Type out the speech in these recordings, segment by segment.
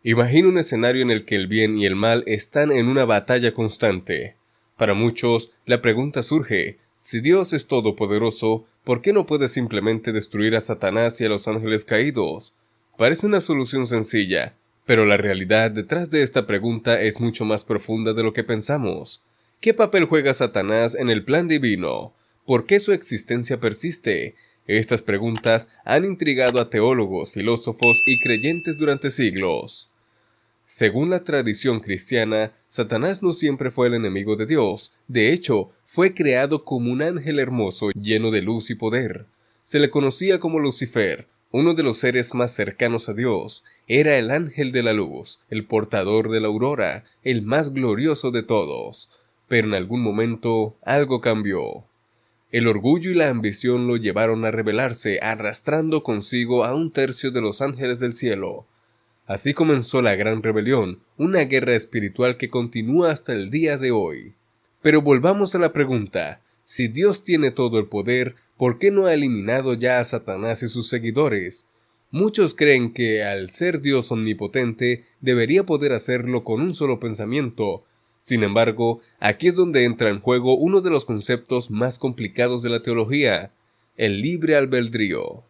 Imagina un escenario en el que el bien y el mal están en una batalla constante. Para muchos, la pregunta surge, si Dios es todopoderoso, ¿por qué no puede simplemente destruir a Satanás y a los ángeles caídos? Parece una solución sencilla, pero la realidad detrás de esta pregunta es mucho más profunda de lo que pensamos. ¿Qué papel juega Satanás en el plan divino? ¿Por qué su existencia persiste? Estas preguntas han intrigado a teólogos, filósofos y creyentes durante siglos. Según la tradición cristiana, Satanás no siempre fue el enemigo de Dios. De hecho, fue creado como un ángel hermoso lleno de luz y poder. Se le conocía como Lucifer, uno de los seres más cercanos a Dios. Era el ángel de la luz, el portador de la aurora, el más glorioso de todos. Pero en algún momento algo cambió. El orgullo y la ambición lo llevaron a rebelarse, arrastrando consigo a un tercio de los ángeles del cielo. Así comenzó la gran rebelión, una guerra espiritual que continúa hasta el día de hoy. Pero volvamos a la pregunta, si Dios tiene todo el poder, ¿por qué no ha eliminado ya a Satanás y sus seguidores? Muchos creen que, al ser Dios omnipotente, debería poder hacerlo con un solo pensamiento. Sin embargo, aquí es donde entra en juego uno de los conceptos más complicados de la teología, el libre albedrío.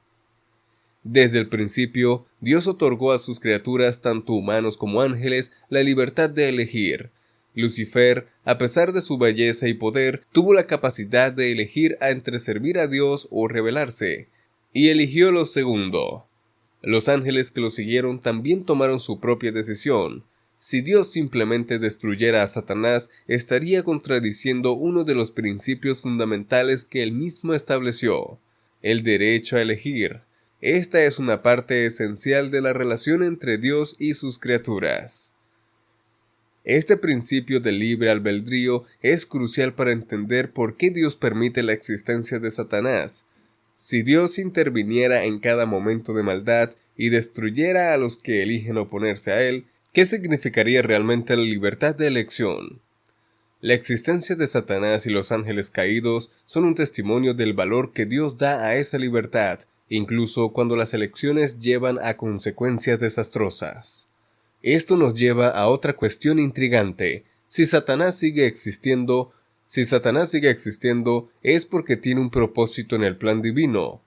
Desde el principio, Dios otorgó a sus criaturas, tanto humanos como ángeles, la libertad de elegir. Lucifer, a pesar de su belleza y poder, tuvo la capacidad de elegir entre servir a Dios o rebelarse, y eligió lo segundo. Los ángeles que lo siguieron también tomaron su propia decisión. Si Dios simplemente destruyera a Satanás, estaría contradiciendo uno de los principios fundamentales que él mismo estableció, el derecho a elegir. Esta es una parte esencial de la relación entre Dios y sus criaturas. Este principio del libre albedrío es crucial para entender por qué Dios permite la existencia de Satanás. Si Dios interviniera en cada momento de maldad y destruyera a los que eligen oponerse a Él, ¿qué significaría realmente la libertad de elección? La existencia de Satanás y los ángeles caídos son un testimonio del valor que Dios da a esa libertad, incluso cuando las elecciones llevan a consecuencias desastrosas. Esto nos lleva a otra cuestión intrigante. Si Satanás sigue existiendo, es porque tiene un propósito en el plan divino.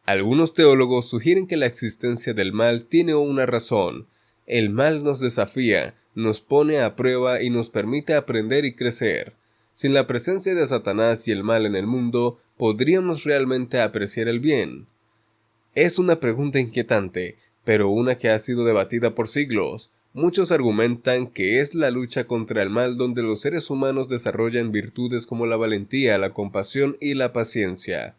Algunos teólogos sugieren que la existencia del mal tiene una razón. El mal nos desafía, nos pone a prueba y nos permite aprender y crecer. Sin la presencia de Satanás y el mal en el mundo, ¿podríamos realmente apreciar el bien? Es una pregunta inquietante, pero una que ha sido debatida por siglos. Muchos argumentan que es la lucha contra el mal donde los seres humanos desarrollan virtudes como la valentía, la compasión y la paciencia.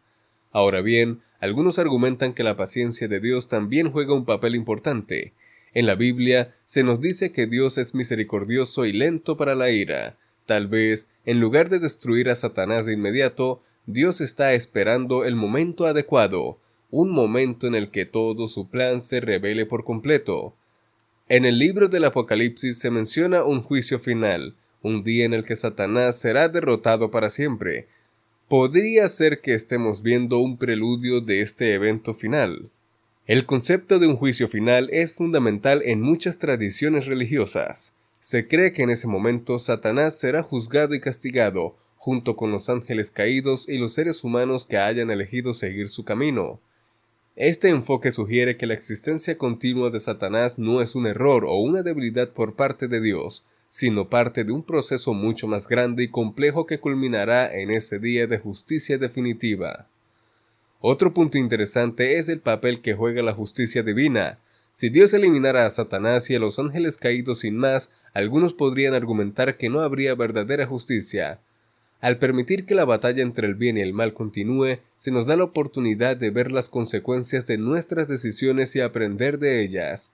Ahora bien, algunos argumentan que la paciencia de Dios también juega un papel importante. En la Biblia se nos dice que Dios es misericordioso y lento para la ira. Tal vez, en lugar de destruir a Satanás de inmediato, Dios está esperando el momento adecuado, un momento en el que todo su plan se revele por completo. En el libro del Apocalipsis se menciona un juicio final, un día en el que Satanás será derrotado para siempre. Podría ser que estemos viendo un preludio de este evento final. El concepto de un juicio final es fundamental en muchas tradiciones religiosas. Se cree que en ese momento Satanás será juzgado y castigado, junto con los ángeles caídos y los seres humanos que hayan elegido seguir su camino. Este enfoque sugiere que la existencia continua de Satanás no es un error o una debilidad por parte de Dios, sino parte de un proceso mucho más grande y complejo que culminará en ese día de justicia definitiva. Otro punto interesante es el papel que juega la justicia divina. Si Dios eliminara a Satanás y a los ángeles caídos sin más, algunos podrían argumentar que no habría verdadera justicia. Al permitir que la batalla entre el bien y el mal continúe, se nos da la oportunidad de ver las consecuencias de nuestras decisiones y aprender de ellas.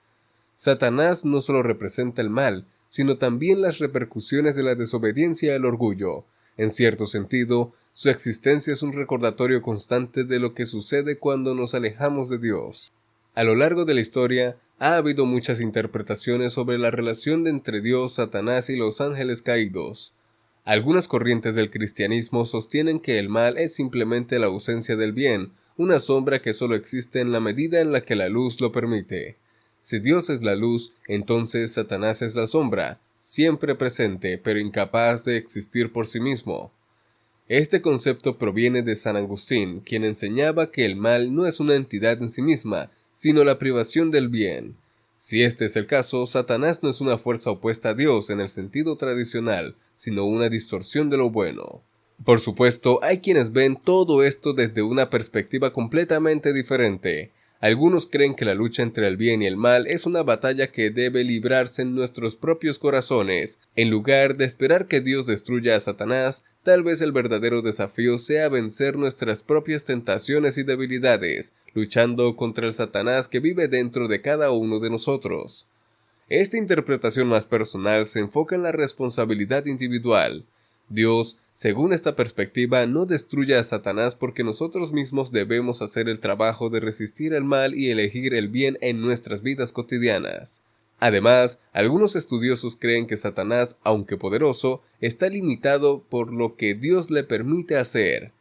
Satanás no solo representa el mal, sino también las repercusiones de la desobediencia y el orgullo. En cierto sentido, su existencia es un recordatorio constante de lo que sucede cuando nos alejamos de Dios. A lo largo de la historia, ha habido muchas interpretaciones sobre la relación entre Dios, Satanás y los ángeles caídos. Algunas corrientes del cristianismo sostienen que el mal es simplemente la ausencia del bien, una sombra que solo existe en la medida en la que la luz lo permite. Si Dios es la luz, entonces Satanás es la sombra, siempre presente, pero incapaz de existir por sí mismo. Este concepto proviene de San Agustín, quien enseñaba que el mal no es una entidad en sí misma, sino la privación del bien. Si este es el caso, Satanás no es una fuerza opuesta a Dios en el sentido tradicional, sino una distorsión de lo bueno. Por supuesto, hay quienes ven todo esto desde una perspectiva completamente diferente. Algunos creen que la lucha entre el bien y el mal es una batalla que debe librarse en nuestros propios corazones. En lugar de esperar que Dios destruya a Satanás, tal vez el verdadero desafío sea vencer nuestras propias tentaciones y debilidades, luchando contra el Satanás que vive dentro de cada uno de nosotros. Esta interpretación más personal se enfoca en la responsabilidad individual. Dios, según esta perspectiva, no destruye a Satanás porque nosotros mismos debemos hacer el trabajo de resistir el mal y elegir el bien en nuestras vidas cotidianas. Además, algunos estudiosos creen que Satanás, aunque poderoso, está limitado por lo que Dios le permite hacer.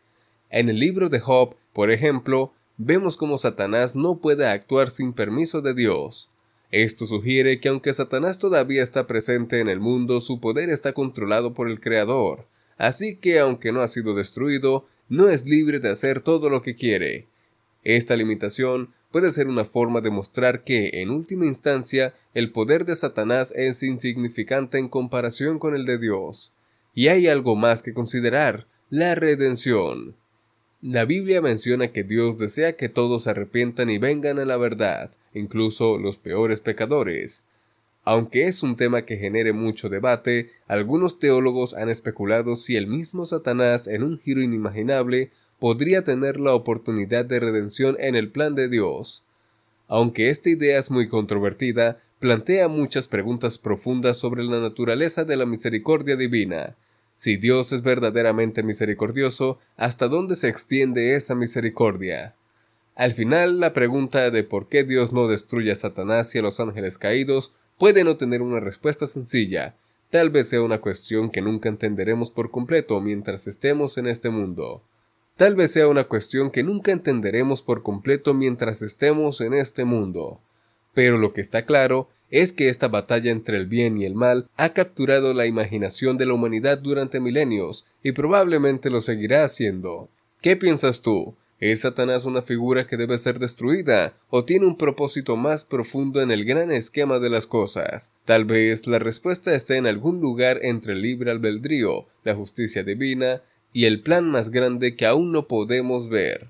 En el libro de Job, por ejemplo, vemos cómo Satanás no puede actuar sin permiso de Dios. Esto sugiere que aunque Satanás todavía está presente en el mundo, su poder está controlado por el Creador. Así que, aunque no ha sido destruido, no es libre de hacer todo lo que quiere. Esta limitación puede ser una forma de mostrar que, en última instancia, el poder de Satanás es insignificante en comparación con el de Dios. Y hay algo más que considerar: la redención. La Biblia menciona que Dios desea que todos se arrepientan y vengan a la verdad, incluso los peores pecadores. Aunque es un tema que genere mucho debate, algunos teólogos han especulado si el mismo Satanás, en un giro inimaginable, podría tener la oportunidad de redención en el plan de Dios. Aunque esta idea es muy controvertida, plantea muchas preguntas profundas sobre la naturaleza de la misericordia divina. Si Dios es verdaderamente misericordioso, ¿hasta dónde se extiende esa misericordia? Al final, la pregunta de por qué Dios no destruye a Satanás y a los ángeles caídos puede no tener una respuesta sencilla. Tal vez sea una cuestión que nunca entenderemos por completo mientras estemos en este mundo. Tal vez sea una cuestión que nunca entenderemos por completo mientras estemos en este mundo. Pero lo que está claro es que esta batalla entre el bien y el mal ha capturado la imaginación de la humanidad durante milenios y probablemente lo seguirá haciendo. ¿Qué piensas tú? ¿Es Satanás una figura que debe ser destruida o tiene un propósito más profundo en el gran esquema de las cosas? Tal vez la respuesta esté en algún lugar entre el libre albedrío, la justicia divina y el plan más grande que aún no podemos ver.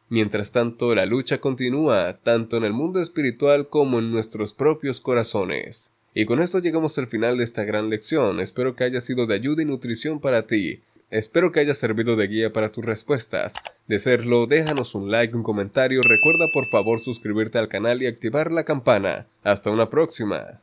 Mientras tanto, la lucha continúa, tanto en el mundo espiritual como en nuestros propios corazones. Y con esto llegamos al final de esta gran lección. Espero que haya sido de ayuda y nutrición para ti. Espero que haya servido de guía para tus respuestas. De serlo, déjanos un like, un comentario. Recuerda por favor suscribirte al canal y activar la campana. Hasta una próxima.